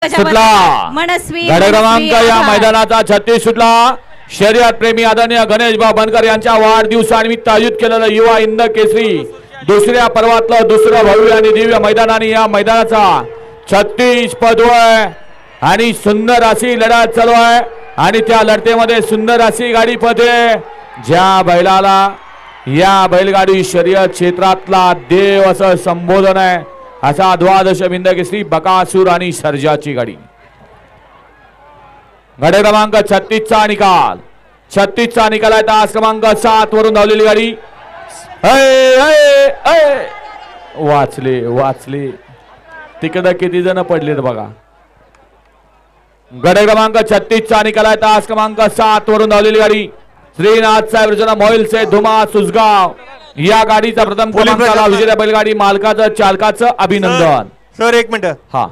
सुटला गाडी क्रमांक या मैदानाचा 36 सुटला। शर्यत प्रेमी आदरणीय गणेश भाऊ बनकर यांच्या वाढदिवसानिमित्त आयोजित केलेलं युवा इंद केसरी दुसऱ्या पर्वातलं दुसरं भव्य आणि दिव्य मैदानाने या मैदानाचा 36 पदवय आणि सुंदर अशी लढत चालू आहे आणि त्या लढतीमध्ये सुंदर अशी गाडी पदे ज्या बैलाला या बैलगाडी शर्यत क्षेत्रातला देव असं संबोधन आहे असा द्वादश बिंद केसरी बकासूर आणि सर्जाची गाडी। गाडी क्रमांक 36 चा निकाल 36 चा निकाल आहे। तास क्रमांक 7 वरून धावलेली गाडी वाचले वाचले तिकडे किती जण पडलेत बघा। गाडी क्रमांक 36 चा निकाल आहे। तास क्रमांक 7 वरून धावलेली गाडी श्रीनाथ साहेब रचना मोहिल से धुमा सुसगाव या गाडीचा प्रथम क्रमांकाला विजेत्या बैलगाडी मालकाचं चालकाचं अभिनंदन। सर एक मिनिट हा